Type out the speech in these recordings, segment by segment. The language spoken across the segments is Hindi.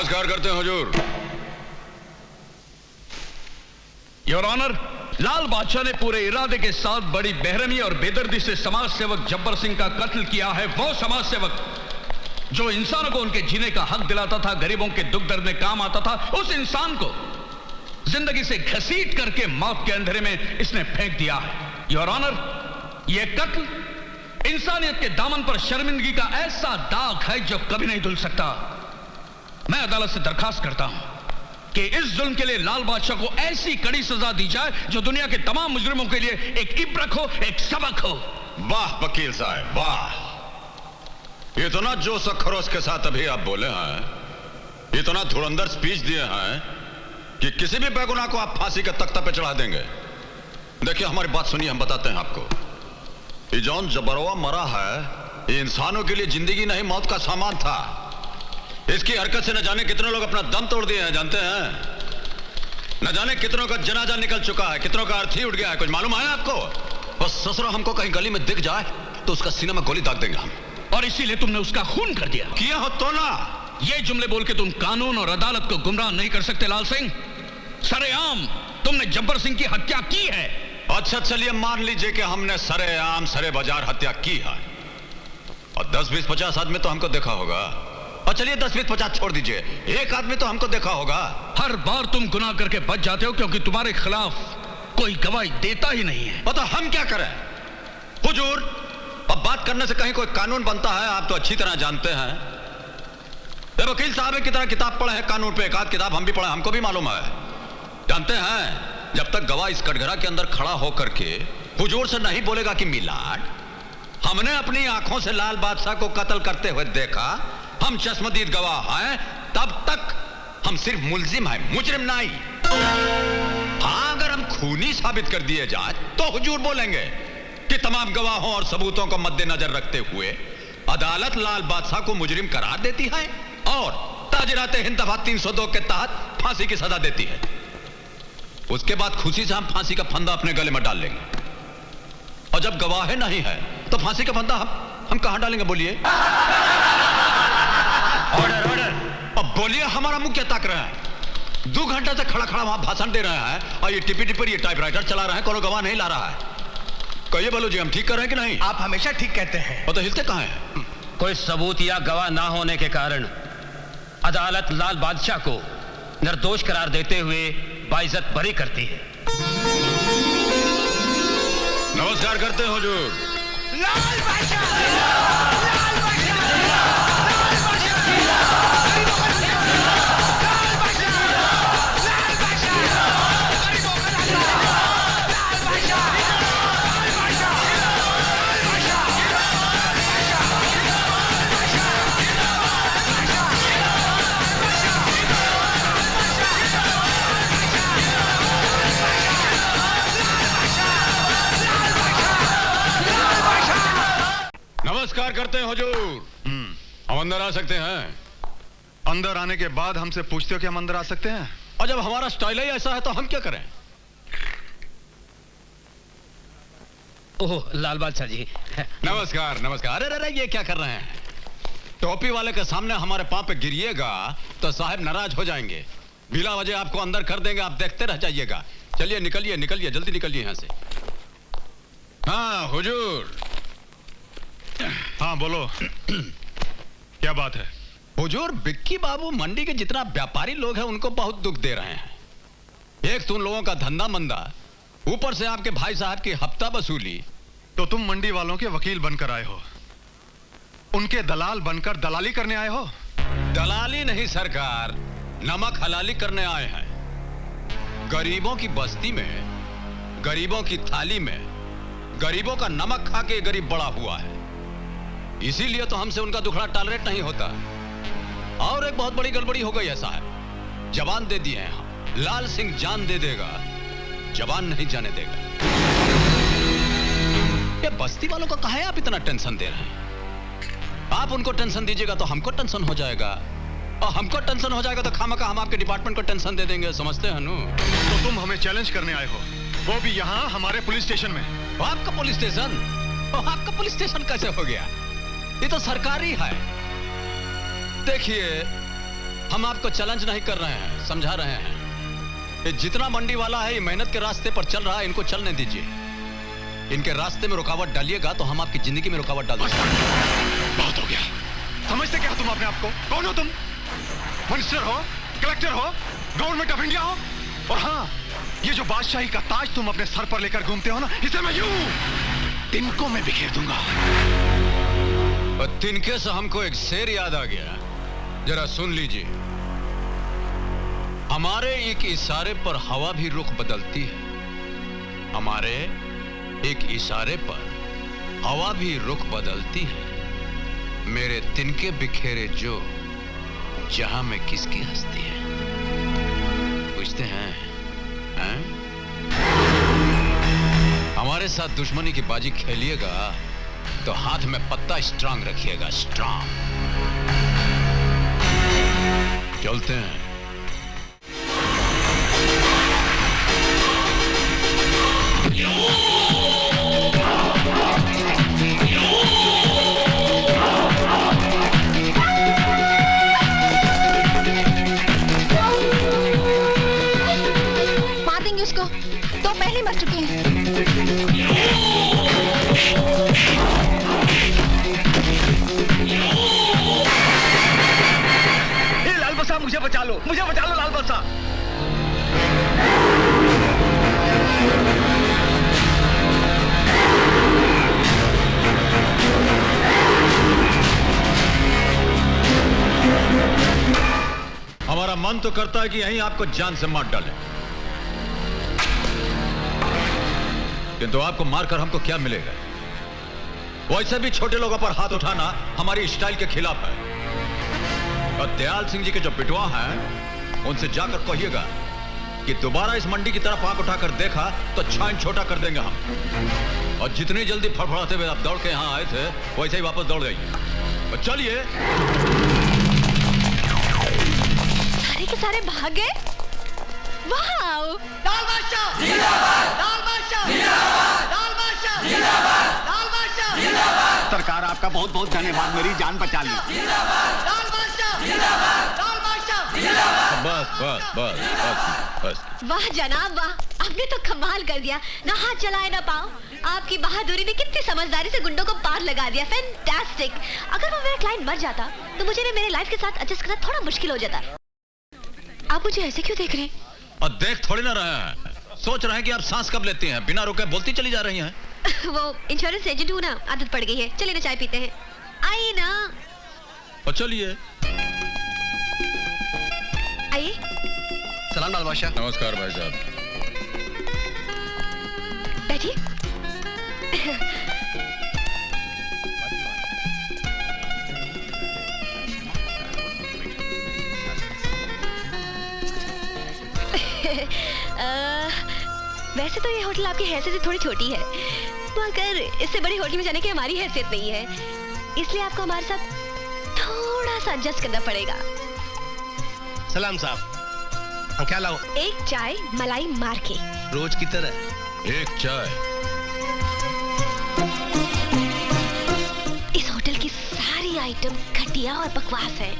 नमस्कार करते हैं हुजूर। योर ऑनर, लाल बादशाह ने पूरे इरादे के साथ बड़ी बेरहमी और बेदर्दी से समाज सेवक जब्बर सिंह का कत्ल किया है। वो समाज सेवक जो इंसानों को उनके जीने का हक दिलाता था, गरीबों के दुख दर्द में काम आता था, उस इंसान को जिंदगी से घसीट करके मौत के अंधेरे में इसने फेंक दिया है। योर ऑनर, यह कत्ल इंसानियत के दामन पर शर्मिंदगी का ऐसा दाग है जो कभी नहीं धुल सकता। मैं अदालत से दरखास्त करता हूं कि इस जुल्म के लिए लाल बादशाह को ऐसी कड़ी सजा दी जाए जो दुनिया के तमाम मुजरिमों के लिए एक इब्रत हो, एक सबक हो। वाह वकील साहब वाह, इतना जोश और खरोश के साथ अभी आप बोले हैं, इतना धुरंधर स्पीच दिए हैं कि किसी भी बेगुनाह को आप फांसी के तख्ते पे चढ़ा देंगे। देखिए हमारी बात सुनिए, हम बताते हैं आपको। ये जौन जबरवा मरा है, ये इंसानों के लिए जिंदगी नहीं मौत का सामान था। इसकी हरकत से न जाने कितने लोग अपना दम तोड़ दिए हैं, जानते हैं? न जाने कितनों का जनाजा निकल चुका है, कितनों का अर्थी उठ गया है, कुछ मालूम है आपको? बस ससुरा हमको कहीं गली में दिख जाए तो उसका सीने में गोली दाग देंगे हम। और इसीलिए तुमने उसका खून कर दिया। किया हो तो ना। ये जुमले बोल के तुम कानून और अदालत को गुमराह नहीं कर सकते लाल सिंह। सरेआम तुमने जब्बर सिंह की हत्या की है। अच्छा चलिए मान लीजिए कि हमने सरेआम सरे बाजार हत्या की है, और 10, 20, 50 आदमी तो हमको देखा होगा। और चलिए 10, 20, 50 छोड़ दीजिए, एक आदमी तो हमको देखा होगा। हर बार तुम गुनाह करके बच जाते हो क्योंकि तुम्हारे खिलाफ कोई गवाही देता ही नहीं है। पता हम क्या करें हुजूर? अब बात करने से कहीं कोई कानून बनता है, आप तो अच्छी तरह जानते हैं। वकील साहब की तरह किताब पढ़े हैं कानून पे, एक आध किताब हम भी पढ़े, हमको भी मालूम है। जानते हैं, जब तक गवाह इस कटघरा के अंदर खड़ा होकर के हुजूर से नहीं बोलेगा कि मिलाड, हमने अपनी आंखों से लाल बादशाह को कत्ल करते हुए देखा, हम चश्मदीद गवाह हैं, तब तक हम सिर्फ मुल्जिम हैं, मुजरिम नहीं। हाँ, अगर हम खूनी साबित कर दिए जाए तो हुजूर बोलेंगे कि तमाम गवाहों और सबूतों को मद्देनजर रखते हुए अदालत लाल बादशाह को मुजरिम करार देती है और ताजराते हिंद दफा 302 के तहत फांसी की सजा देती है। उसके बाद खुशी से हम फांसी का फंदा अपने गले में डाल लेंगे। और जब गवाह नहीं है तो फांसी का फंदा हम कहां डालेंगे बोलिए? Order order. अब बोलिए, हमारा मुंह क्या ताक रहा है? 2 घंटे से खड़ा खड़ा वहां भाषण दे रहे हैं और ये टिपी पर ये टाइपराइटर चला रहे हैं, कोनो गवाह नहीं ला रहा है। कहिए बोलो जी, हम ठीक कर रहे हैं कि नहीं? आप हमेशा ठीक कहते हैं। वो तो हिलते कहां हैं? कोई सबूत या गवाह ना होने के कारण अदालत लाल बादशाह को निर्दोष करार देते हुए बाइज्जत बरी करती है। नमस्कार करते हैं हुजूर। लाल बादशाह, लाल बादशाह, लाल बादशाह, नमस्कार करते हैं हुजूर। हम अंदर आ सकते हैं? अंदर आने के बाद हमसे पूछते हो कि हम अंदर आ सकते हैं? और जब हमारा स्टाइल ही ऐसा है तो हम क्या करें? ओह लाल बादशाह जी। नमस्कार नमस्कार। अरे अरे ये क्या कर रहे हैं? टोपी वाले के सामने हमारे पांव पे गिरिएगा तो साहब नाराज हो जाएंगे। बिला वजह आपको अंदर कर देंगे, आप देखते रह जाइएगा। चलिए निकलिए निकलिए, जल्दी निकलिए यहां से। हाँ हुजूर। हाँ बोलो। क्या बात है? हुजूर, बिक्की बाबू मंडी के जितना व्यापारी लोग हैं उनको बहुत दुख दे रहे हैं। एक तो उन लोगों का धंधा मंदा, ऊपर से आपके भाई साहब की हफ्ता वसूली। तो तुम मंडी वालों के वकील बनकर आए हो, उनके दलाल बनकर दलाली करने आए हो? दलाली नहीं सरकार, नमक हलाली करने आए हैं। गरीबों की बस्ती में, गरीबों की थाली में, गरीबों का नमक खा के गरीब बड़ा हुआ है। इसीलिए तो हमसे उनका दुखड़ा टॉलरेट नहीं होता। और एक बहुत बड़ी गड़बड़ी हो गई है साहब, जवान दे दिए हैं हम। लाल सिंह जान दे देगा, जवान नहीं जाने देगा। ये बस्ती वालों को काहे आप इतना टेंशन दे रहे हैं? आप उनको टेंशन दीजिएगा तो हमको टेंशन हो जाएगा, और हमको टेंशन हो जाएगा तो खामखा हम आपके डिपार्टमेंट को टेंशन दे देंगे। समझते हैं नु? तो तुम हमें चैलेंज करने आए हो, वो भी यहाँ हमारे पुलिस स्टेशन में। आपका पुलिस स्टेशन? आपका पुलिस स्टेशन कैसे हो गया? ये तो सरकारी है। देखिए, हम आपको चैलेंज नहीं कर रहे हैं, समझा रहे हैं। ये जितना मंडी वाला है ये मेहनत के रास्ते पर चल रहा है, इनको चलने दीजिए। इनके रास्ते में रुकावट डालिएगा तो हम आपकी जिंदगी में रुकावट डाल देंगे। बहुत हो गया। समझते क्या तुम अपने आप को? कौन हो तुम? मिनिस्टर हो, कलेक्टर हो, गवर्नमेंट ऑफ इंडिया हो? और हाँ, ये जो बादशाही का ताज तुम अपने सर पर लेकर घूमते हो ना, इसे मैं यूं तिनकों में बिखेर दूंगा। और तिनके से हमको एक शेर याद आ गया, जरा सुन लीजिए। हमारे एक इशारे पर हवा भी रुख बदलती है, हमारे एक इशारे पर हवा भी रुख बदलती है। मेरे तिनके बिखेरे जो जहां में किसकी हस्ती है, पूछते हैं, हैं? हमारे साथ दुश्मनी की बाजी खेलिएगा तो हाथ में पत्ता स्ट्रांग रखिएगा, स्ट्रांग। चलते हैं। मार देंगे उसको, तो पहले मर चुके हैं। लाल बसा, मुझे बचा लो, मुझे बचा लो लाल बसा। हमारा मन तो करता है कि यहीं आपको जान से मार डालें, किंतु आपको मारकर हमको क्या मिलेगा? वैसे भी छोटे लोगों पर हाथ उठाना हमारी स्टाइल के खिलाफ है। और दयाल सिंह जी के जो पिटवा हैं, उनसे जाकर कहिएगा कि दोबारा इस मंडी की तरफ आंख उठाकर देखा तो छान छोटा कर देंगे हम। और जितनी जल्दी फड़फड़ाते हुए आप दौड़ के यहां आए थे, वैसे ही वापस दौड़ जाइए। और चलिए। सारे के सारे भाग गए। वाह! लाल बादशाह जिंदाबाद, लाल बादशाह जिंदाबाद, लाल बादशाह जिंदाबाद, लाल बादशाह जिंदाबाद। सरकार आपका बहुत बहुत धन्यवाद, मेरी जान बचा ली। लाल बादशाह जिंदाबाद, लाल बादशाह जिंदाबाद। बस बस बस बस बस। वाह जनाब वाह, आपने तो कमाल कर दिया। ना हाथ चलाए ना पाँव, आपकी बहादुरी ने कितनी समझदारी से गुंडों को पार लगा दिया। फैंटास्टिक। अगर वो मेरा क्लाइंट मर जाता तो मुझे ना मेरे लाइफ के साथ एडजस्ट करना थोड़ा मुश्किल हो जाता। आप मुझे ऐसे क्यों देख रहे हैं? और देख थोड़ी ना रहे हैं, सोच रहे हैं कि आप सांस कब लेती हैं, बिना रुके बोलती चली जा रही हैं। वो इंश्योरेंस एजेंट हूँ ना, आदत पड़ गई है। चलिए ना चाय पीते हैं, आइए ना। और चलिए। आइए। सलाम लाल बादशाह। नमस्कार भाई साहब। बैठिए। वैसे तो ये होटल आपकी हैसियत से थोड़ी छोटी है, मगर इससे बड़ी होटल में जाने की हमारी हैसियत नहीं है, इसलिए आपको हमारे साथ थोड़ा सा एडजस्ट करना पड़ेगा। सलाम साहब, क्या लाओ? एक चाय मलाई मार के। रोज की तरह एक चाय। इस होटल की सारी आइटम घटिया और बकवास है,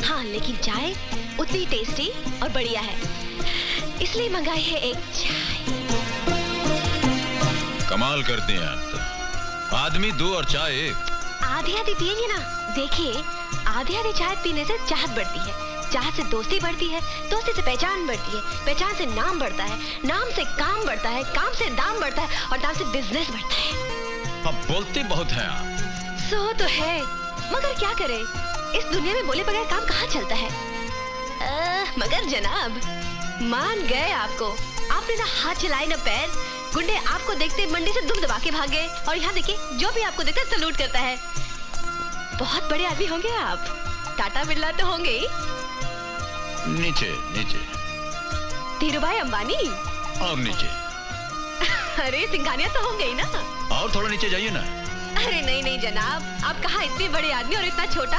हाँ लेकिन चाय उतनी टेस्टी और बढ़िया है, इसलिए मंगाई है एक चाय। कमाल करती हैं आप तो। आदमी दो और चाय एक। आधी आधी पिएंगे ना, देखिए आधी आधी चाय पीने से चाहत बढ़ती है, चाहत से दोस्ती बढ़ती है, दोस्ती से पहचान बढ़ती है, पहचान से नाम बढ़ता है, नाम से काम बढ़ता है, काम से दाम बढ़ता है और दाम से बिजनेस बढ़ता है। अब बोलती बहुत हैं आप। सो तो है, मगर क्या करें, इस दुनिया में बोले बगैर काम कहाँ चलता है। मगर जनाब मान गए आपको, आपने ना हाथ चलाए ना पैर, गुंडे आपको देखते मंडी से दुम दबा के भाग गए, और यहाँ देखिए जो भी आपको देखता है सलूट करता है। बहुत बड़े आदमी होंगे आप, टाटा बिरला तो होंगे ही। नीचे नीचे। धीरूभाई अंबानी। और नीचे। अरे सिंघानिया तो होंगे ही ना। और थोड़ा नीचे जाइए ना। अरे नहीं नहीं जनाब, आप कहाँ इतने बड़े आदमी और इतना छोटा,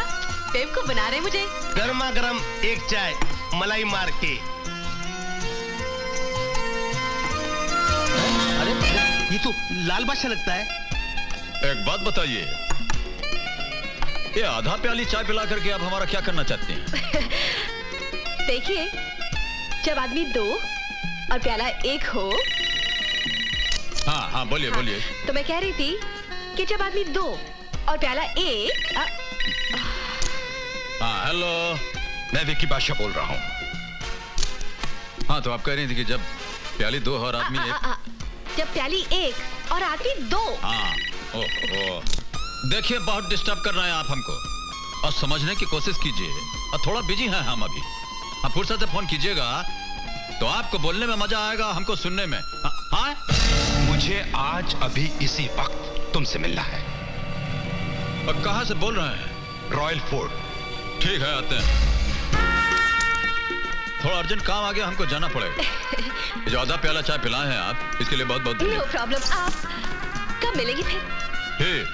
बेवकूफ बना रहे मुझे। गर्मा गर्म एक चाय मलाई मार के। अरे ये तो लाल बादशाह लगता है। एक बात बताइए, ये आधा प्याली चाय पिला करके आप हमारा क्या करना चाहते हैं? देखिए, जब आदमी 2 और प्याला 1 हो। हाँ हाँ, बोलिए बोलिए। तो मैं कह रही थी कि जब आदमी 2 और प्याला 1। हाँ हेलो, मैं विक्की बादशाह बोल रहा हूँ। हाँ तो आप कह रही थी कि जब प्याली 2 और आदमी 1। जब प्याली 1 और आदमी 2। हाँ, ओह देखिए, बहुत डिस्टर्ब कर रहे हैं आप हमको, और समझने की कोशिश कीजिए, और थोड़ा बिजी हैं हम अभी। आप फुर्सत से फोन कीजिएगा तो आपको बोलने में मजा आएगा, हमको सुनने में। हाँ, मुझे आज अभी इसी वक्त तुमसे मिलना है। और कहाँ से बोल रहे हैं? Royal fort. ठीक है, आते हैं। थोड़ा अर्जेंट काम आ गया, हमको जाना पड़ेगा। ये जो आधा प्याला चाय पिलाए हैं आप, इसके लिए बहुत बहुत नो प्रॉब्लम। आप कब मिलेंगे फिर? ठीक,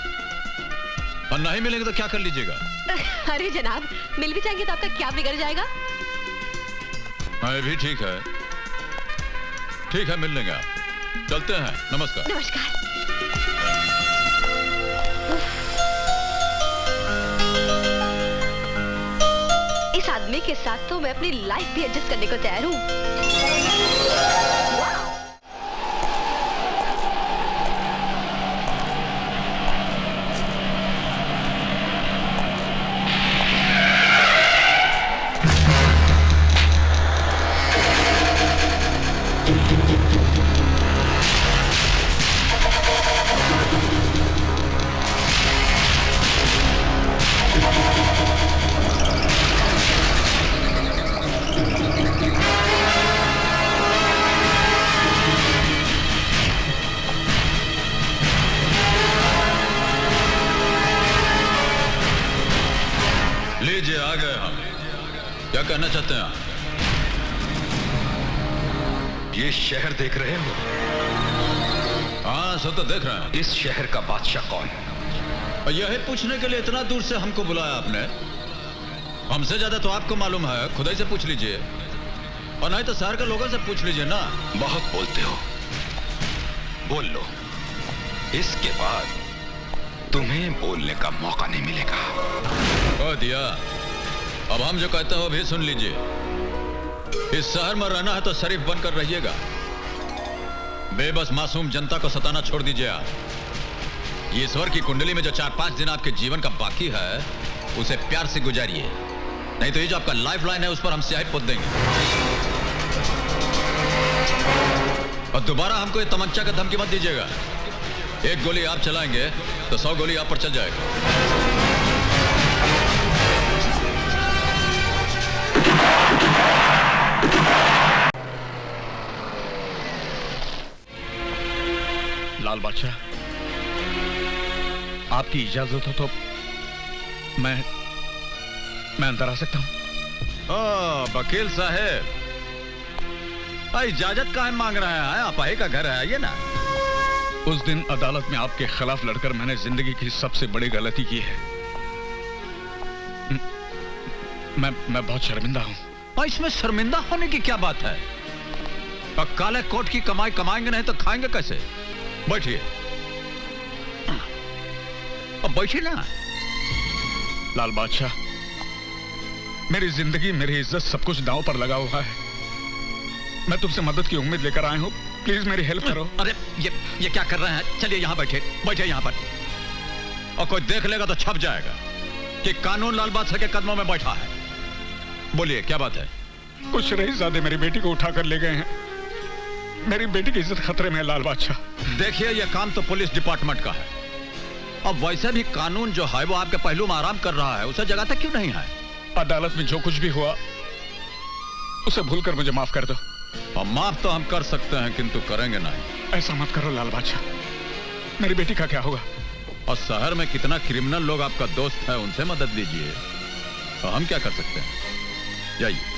और नहीं मिलेंगे तो क्या कर लीजिएगा? अरे जनाब, मिल भी जाएंगे तो आपका क्या बिगड़ जाएगा? हाँ, भी ठीक है। ठीक है, मिल लेंगे आप। चलते हैं, नमस्कार। नमस्कार। इस आदमी के साथ तो मैं अपनी लाइफ भी एडजस्ट करने को तैयार हूँ। लीजिए, आ गए हम। क्या कहना चाहते हैं आप? ये शहर देख रहे हो? हाँ, सब तो देख रहे हैं। इस शहर का बादशाह कौन है? और यही पूछने के लिए इतना दूर से हमको बुलाया आपने? हमसे ज्यादा तो आपको मालूम है, खुद ही से पूछ लीजिए, और नहीं तो शहर के लोगों से पूछ लीजिए ना। बहुत बोलते हो, बोल लो। इसके बाद तुम्हें बोलने का मौका नहीं मिलेगा। कह दिया। अब हम जो कहते हैं वो भी सुन लीजिए। इस शहर में रहना है तो शरीफ बनकर रहिएगा। बेबस मासूम जनता को सताना छोड़ दीजिए आप। ईश्वर की कुंडली में जो 4-5 दिन आपके जीवन का बाकी है, उसे प्यार से गुजारिए, नहीं तो ये जो आपका लाइफ लाइन है उस पर हम स्याही पोत देंगे। और दोबारा हमको ये तमंचा का धमकी मत दीजिएगा। एक गोली आप चलाएंगे तो 100 गोली आप पर चल जाएगा। लाल बादशाह, आपकी इजाजत हो तो मैं अंदर आ सकता हूं? वकील साहब, इजाजत काहे मांग रहे हैं? आप ही का घर है, आइए ना। उस दिन अदालत में आपके खिलाफ लड़कर मैंने जिंदगी की सबसे बड़ी गलती की है। मैं बहुत शर्मिंदा हूं। और इसमें शर्मिंदा होने की क्या बात है? और काले कोट की कमाई कमाएंगे नहीं तो खाएंगे कैसे? बैठिए। अब बैठिए ना। लाल बादशाह, मेरी जिंदगी, मेरी इज्जत, सब कुछ दांव पर लगा हुआ है। मैं तुमसे मदद की उम्मीद लेकर आया हूं, प्लीज मेरी हेल्प करो। अरे ये क्या कर रहे हैं? चलिए यहाँ बैठे यहाँ पर, और कोई देख लेगा तो छप जाएगा कि कानून लाल बादशाह के कदमों में बैठा है। बोलिए, क्या बात है? कुछ रईसज़ादे मेरी बेटी को उठाकर ले गए हैं। मेरी बेटी की इज्जत खतरे में है लाल बादशाह। देखिए, यह काम तो पुलिस डिपार्टमेंट का है। अब वैसे भी कानून जो है वो आपके पहलू में आराम कर रहा है, उसे जगाता क्यों नहीं है? अदालत में जो कुछ भी हुआ उसे भूलकर मुझे माफ कर दो। और माफ तो हम कर सकते हैं, किंतु करेंगे नहीं। ऐसा मत करो लाल बादशाह, मेरी बेटी का क्या होगा? और शहर में कितना क्रिमिनल लोग आपका दोस्त है, उनसे मदद लीजिए। तो हम क्या कर सकते हैं? जाइए।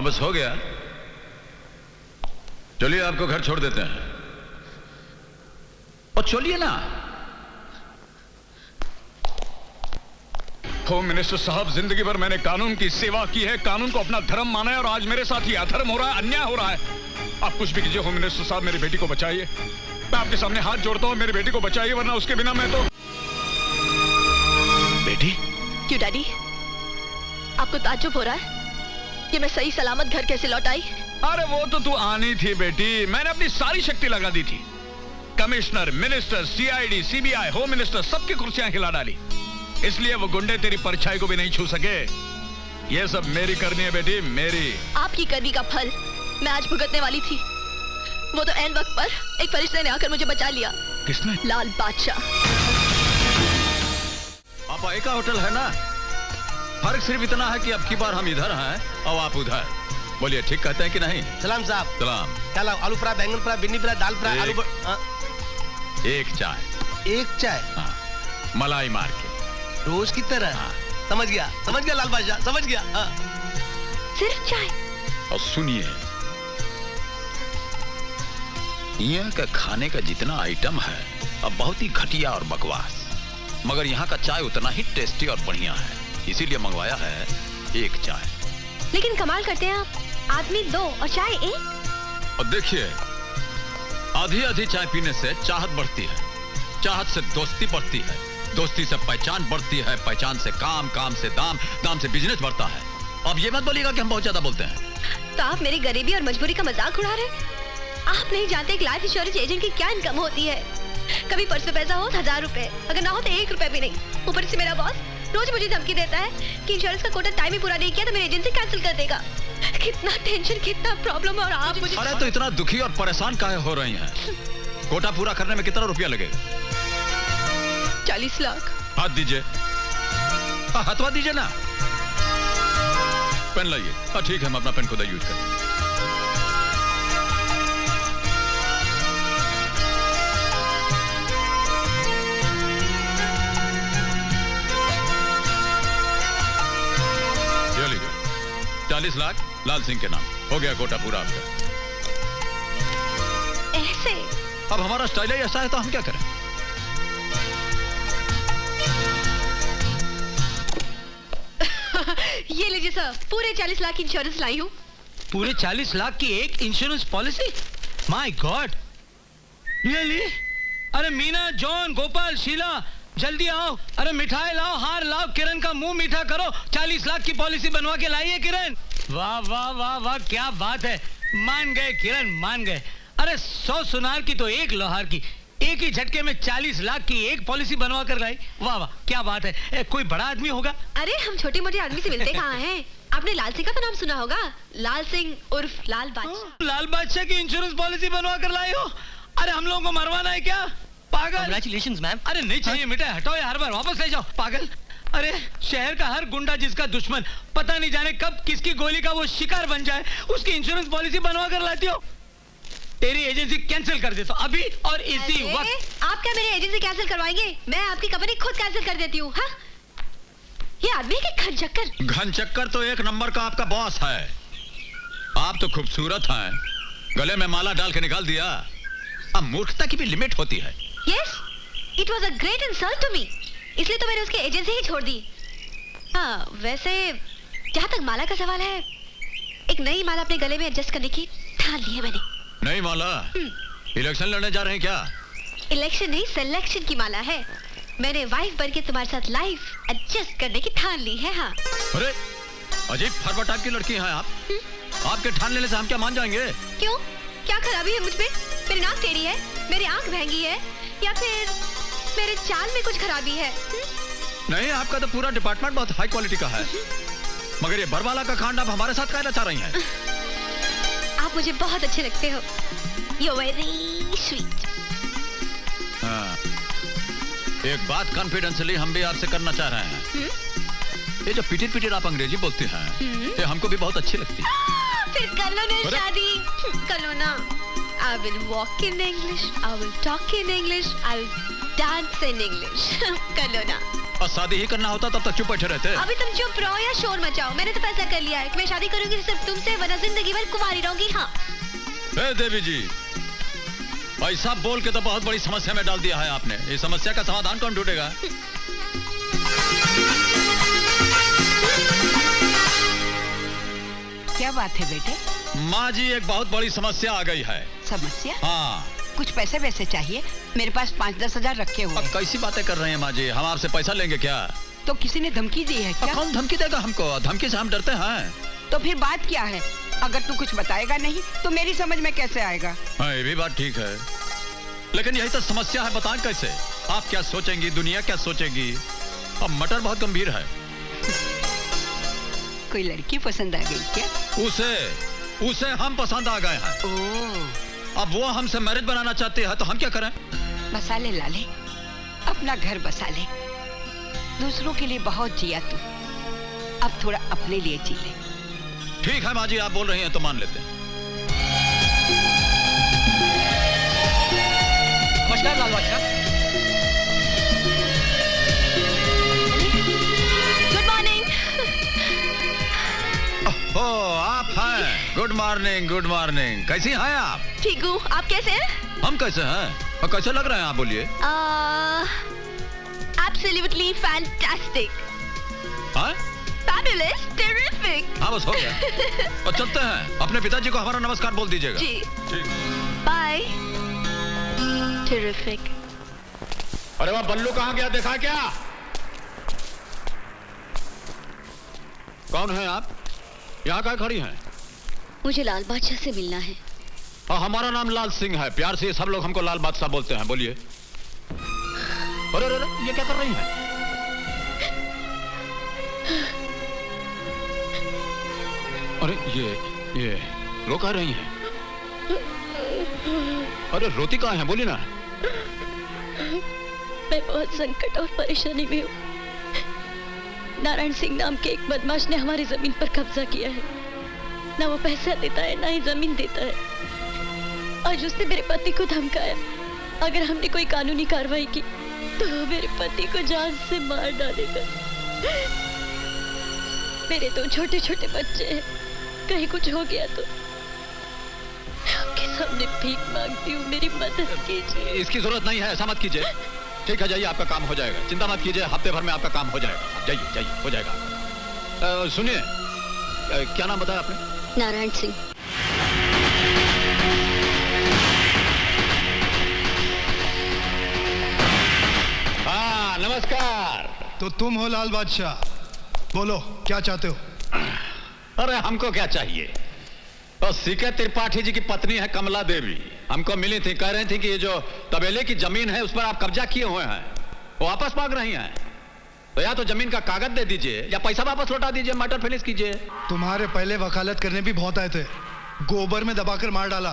हाँ बस हो गया। चलिए आपको घर छोड़ देते हैं। और चलिए ना। होम मिनिस्टर साहब, जिंदगी भर मैंने कानून की सेवा की है, कानून को अपना धर्म माना है, और आज मेरे साथ ये अधर्म हो रहा है, अन्याय हो रहा है। आप कुछ भी कीजिए होम मिनिस्टर साहब, मेरी बेटी को बचाइए। मैं आपके सामने हाथ जोड़ता हूँ, मेरी बेटी को बचाइए, वरना उसके बिना मैं तो। बेटी? क्यों डैडी, आपको ताज्जुब हो रहा है कि मैं सही सलामत घर कैसे लौट आई? अरे वो तो तू आनी थी बेटी, मैंने अपनी सारी शक्ति लगा दी थी। Commissioner, minister, CID, CBI, home minister, सबकी कुर्सियां हिला डाली, इसलिए वो गुंडे तेरी परछाई को भी नहीं छू सके। ये सब मेरी करनी है बेटी, मेरी। आपकी करनी का फल मैं आज भुगतने वाली थी। वो तो ऐन वक्त पर एक फरिश्ते ने आकर मुझे बचा लिया। किसने? लाल बादशाह। पापा एक होटल है ना, फर्क सिर्फ इतना है कि अब की बार हम इधर हैं और आप उधर। बोलिए ठीक कहते हैं कि नहीं? सलाम साहब। सलाम। क्या लाओ? आलू फ्राई, बैंगन फ्राई, भिंडी फ्राई, दाल फ्राई, आलू एक चाय। एक चाय? हाँ, मलाई मार के। रोज की तरह? हाँ। समझ गया लाल बादशाह, समझ गया। सिर्फ चाय? और सुनिए, यहाँ का खाने का जितना आइटम है अब बहुत ही घटिया और बकवास, मगर यहाँ का चाय उतना ही टेस्टी और बढ़िया है, इसीलिए मंगवाया है एक चाय। लेकिन कमाल करते हैं आप, आदमी दो और चाय एक। और देखिए, आधी आधी चाय पीने से चाहत बढ़ती है, चाहत से दोस्ती बढ़ती है, दोस्ती से पहचान बढ़ती है, पहचान से काम, काम से दाम, दाम से बिजनेस बढ़ता है। अब ये मत बोलिएगा कि हम बहुत ज्यादा बोलते हैं। तो आप मेरी गरीबी और मजबूरी का मजाक उड़ा रहे? आप नहीं जानते एक लाइफ इंश्योरेंस एजेंट की क्या इनकम होती है। कभी पर्स में पैसा हो 1000 रुपए, अगर ना हो तो 1 रुपए भी नहीं। ऊपर से मेरा बॉस रोज मुझे धमकी देता है कि इंश्योरेंस का कोटा टाइम ही पूरा नहीं किया तो मेरी एजेंसी कैंसिल कर देगा। कितना टेंशन, कितना प्रॉब्लम, और आप मुझे। अरे तो इतना दुखी और परेशान काहे हो रही हैं? कोटा पूरा करने में कितना रुपया लगेगा? 40 लाख। हाथ दीजिए। हथवा दीजिए ना। पेन लाइए। ठीक है, हम अपना पेन खुद यूज करें। ये लीजिए, 40 लाख लाल सिंह के नाम। हो गया कोटा पूरा आपका। ऐसे? अब हमारा स्टाइल ही ऐसा है तो हम क्या करें? ये लीजिए सर, पूरे 40 लाख की इंश्योरेंस लाई हूँ। पूरे 40 लाख की एक insurance policy? My God, really? अरे मीना, जॉन, गोपाल, शीला, जल्दी आओ। अरे मिठाई लाओ, हार लाओ, किरण का मुंह मीठा करो। 40 लाख की पॉलिसी बनवा के लाइए किरण। वाह वाह वाह वाह, क्या बात है। मान गए किरण, मान गए। अरे 100 सुनार की तो एक लोहार की, एक ही झटके में 40 लाख की एक पॉलिसी बनवा कर लाई। वाह वाह, क्या बात है। कोई बड़ा आदमी होगा? अरे हम छोटे मोटे आदमी से मिलते कहाँ हैं? आपने लाल सिंह का तो नाम सुना होगा, लाल सिंह उर्फ लाल बादशाह। लाल बादशाह की इंश्योरेंस पॉलिसी बनवा कर लाई हो? अरे हम लोगों को मरवाना है क्या? पागल। Congratulations ma'am. अरे नहीं चाहिए मिठाई, हटाओ ये हर बार, वापस ले जाओ। पागल। अरे शहर का हर गुंडा जिसका दुश्मन, पता नहीं जाने कब किसकी गोली का वो शिकार बन जाए, उसकी इंश्योरेंस पॉलिसी बनवा कर लाती हो। तेरी एजेंसी कैंसिल कर देता हूं अभी और इसी वक्त। आप क्या मेरी एजेंसी कैंसिल करवाएंगे? मैं आपकी कंपनी खुद कैंसिल कर देती हूँ। हाँ? ये आदमी के घनचक्कर। घनचक्कर तो एक नंबर का आपका बॉस है। आप तो खूबसूरत हैं, गले में माला डाल के निकाल दिया। अब मूर्खता की भी लिमिट होती है। Yes, it was a great insult to me, इसलिए तो मैंने उसकी एजेंसी ही छोड़ दी। हाँ, वैसे जहाँ तक माला का सवाल है, एक नई माला अपने गले में एडजस्ट करने की ठान ली है मैंने। नहीं माला, इलेक्शन लड़ने जा रहे हैं क्या? इलेक्शन नहीं, सिलेक्शन की माला है। मैंने वाइफ बन के तुम्हारे साथ लाइफ एडजस्ट करने की ठान ली है। हाँ। अरे अजीब फरवा टाइप की लड़की हैं आप। आपके ठान लेने से हम क्या मान जाएंगे? क्यों? क्या खराबी है मुझ में? मेरी नाक टेढ़ी है, मेरी आंख महंगी है, या फिर मेरे चाल में कुछ खराबी है? नहीं, आपका तो पूरा डिपार्टमेंट बहुत हाई क्वालिटी का है। मगर ये बरवाला का कांड आप हमारे साथ कहना चाह रही हैं? आप मुझे बहुत अच्छे लगते हो। You're very sweet. हाँ, एक बात कॉन्फिडेंशियली हम भी आपसे करना चाह रहे हैं। ये जो पिटिर पिटिर आप अंग्रेजी बोलती हैं, ये हमको भी बहुत अच्छी लगती है। फिर कर लो ना शादी, कर लो ना। I will walk in English, I will talk in English, I will dance in English. कर लो ना। और शादी ही करना होता तब तक चुप बैठे रहते। अभी तुम चुप रहो या शोर मचाओ, मैंने तो फैसला कर लिया है कि मैं शादी करूंगी सिर्फ तुमसे, वरना जिंदगी भर कुंवारी रहूंगी। हाँ। देवी जी, ऐसा बोल के तो बहुत बड़ी समस्या में डाल दिया है आपने। इस समस्या का समाधान कौन ढूंढेगा? क्या बात है बेटे? माँ जी, एक बहुत बड़ी समस्या आ गई है। समस्या? हाँ। कुछ पैसे वैसे चाहिए? मेरे पास 5-10 हजार रखे हुए। अब कैसी बातें कर रहे हैं माँ जी? हम आपसे पैसा लेंगे क्या? तो किसी ने धमकी दी है क्या? कौन धमकी देगा हमको? धमकी से हम डरते हैं। तो फिर बात क्या है? अगर तू कुछ बताएगा नहीं तो मेरी समझ में कैसे आएगा? हाँ, ये भी बात ठीक है, लेकिन यही तो समस्या है। बताएं कैसे? आप क्या सोचेंगी, दुनिया क्या सोचेगी? अब मटर बहुत गंभीर है। कोई लड़की पसंद आ गई क्या? उसे हम पसंद आ गए हैं। ओह। अब वो हमसे मैरिज बनाना चाहती है तो हम क्या करें? बसा ले लाले, अपना घर बसा ले। दूसरों के लिए बहुत जिया तू, अब थोड़ा अपने लिए जी ले। ठीक है माँ जी, आप बोल रही हैं तो मान लेते हैं। नमस्कार लाल बादशाह। Good morning. ओह, आप हैं। Good morning, good morning. कैसी हैं आप? ठीक हूँ, आप कैसे हैं? हम कैसे हैं और कैसे लग रहे हैं आप? बोलिए। Absolutely fantastic. हाँ? Fabulous, terrific. हाँ, बस हो गया। और चलते हैं। अपने पिताजी को हमारा नमस्कार बोल दीजिएगा। जी। ठीक। Bye. Terrific. अरे वह बल्लू कहाँ गया, देखा क्या? कौन है आप? यहाँ क्या खड़ी हैं? मुझे लाल बादशाह से मिलना है। और हमारा नाम लाल सिंह है। प्यार से सब लोग हमको लाल बादशाह बोलते हैं। बोलिए। अरे अरे, ये क्या कर रही हैं? अरे ये रो कह रही हैं? अरे रोती कहाँ है? बोली ना। मैं बहुत संकट और परेशानी में हूँ। नारायण सिंह नाम के एक बदमाश ने हमारी जमीन पर कब्जा किया है। ना वो पैसा देता है, ना ही जमीन देता है। आज उसने मेरे पति को धमकाया, अगर हमने कोई कानूनी कार्रवाई की तो वो मेरे पति को जान से मार डालेगा। मेरे 2 छोटे छोटे बच्चे हैं, कहीं कुछ हो गया तो आपके सामने भीख मांगती हूँ, मेरी मदद कीजिए। इसकी जरूरत नहीं है, ऐसा मत कीजिए। ठीक है, जाइए, आपका काम हो जाएगा। चिंता मत कीजिए, हफ्ते भर में आपका काम हो जाएगा। जाइए जाइए, हो जाएगा। सुनिए, क्या नाम बताया आपने? नारायण सिंह। हाँ, नमस्कार। तो तुम हो लाल बादशाह, बोलो क्या चाहते हो? अरे हमको क्या चाहिए? तो सीके त्रिपाठी जी की पत्नी है कमला देवी, हमको मिली थी। कह रही थी कि ये जो तबेले की जमीन है उस पर आप कब्जा किए हुए हैं, वो वापस मांग रही हैं। तो या तो जमीन का कागज दे दीजिए या पैसा वापस लौटा दीजिए, मैटर फिनिश कीजिए। तुम्हारे पहले वकालत करने भी बहुत आए थे, गोबर में दबाकर मार डाला।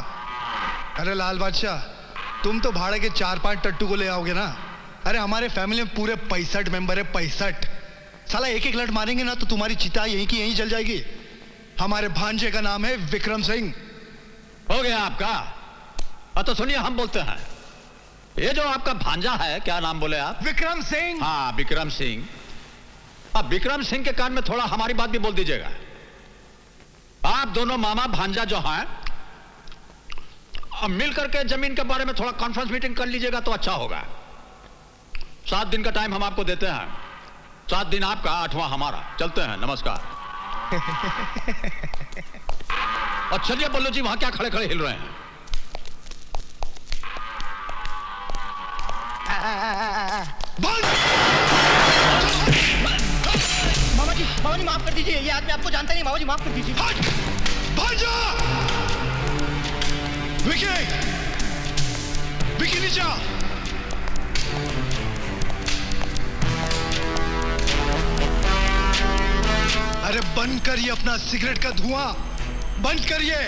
अरे लाल बादशाह, तुम तो भाड़े के 4-5 टट्टू को ले आओगे ना। अरे हमारे फैमिली में पूरे 65 मेंबर है, 65। साला एक लट मारेंगे ना तो तुम्हारी चिता यहीं की यहीं जल जाएगी। हमारे भांजे का नाम है विक्रम सिंह। हो गया आपका? तो सुनिए, हम बोलते हैं, ये जो आपका भांजा है, क्या नाम बोले आप? विक्रम सिंह। हाँ, विक्रम सिंह। अब विक्रम सिंह के कान में थोड़ा हमारी बात भी बोल दीजिएगा। आप दोनों मामा भांजा जो हैं, अब मिल करके जमीन के बारे में थोड़ा कॉन्फ्रेंस मीटिंग कर लीजिएगा तो अच्छा होगा। 7 दिन का टाइम हम आपको देते हैं। 7 दिन आपका, 8वां हमारा। चलते हैं, नमस्कार। और चलिए बल्लू जी, वहां क्या खड़े खड़े हिल रहे हैं? मामा जी माफ कर दीजिए, ये आदमी आपको जानता नहीं। मामा जी माफ कर दीजिए। भांजा! विकी नीचे आ। अरे बंद करिए अपना सिगरेट का धुआं, बंद करिए।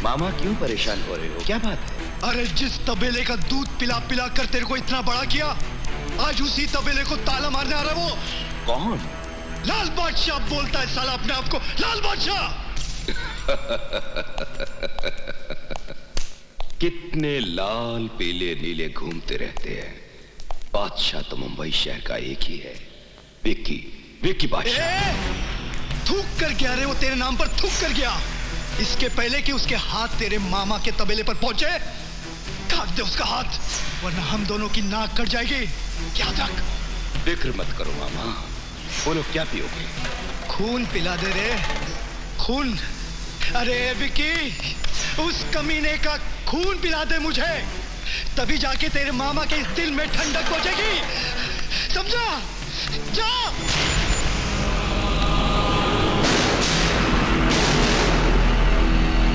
मामा क्यों परेशान हो रहे हो, क्या बात है? अरे जिस तबेले का दूध पिला पिला कर तेरे को इतना बड़ा किया, आज उसी तबेले को ताला मारने आ रहा है। वो कौन? लाल बादशाह बोलता है साला अपने आप को, लाल बादशाह। कितने लाल पीले नीले घूमते रहते हैं, बादशाह तो मुंबई शहर का एक ही है, विक्की बादशाह। थूक कर गया रे, वो तेरे नाम पर थूक कर गया। इसके पहले कि उसके हाथ तेरे मामा के तबेले पर पहुंचे, काट दे उसका हाथ, वरना हम दोनों की नाक कट जाएगी। क्या तक फिक्र मत करो मामा। बोलो क्या पियोगे? खून पिला दे रे, खून। अरे विक्की, उस कमीने का खून पिला दे मुझे, तभी जाके तेरे मामा के इस दिल में ठंडक पहुंचेगी।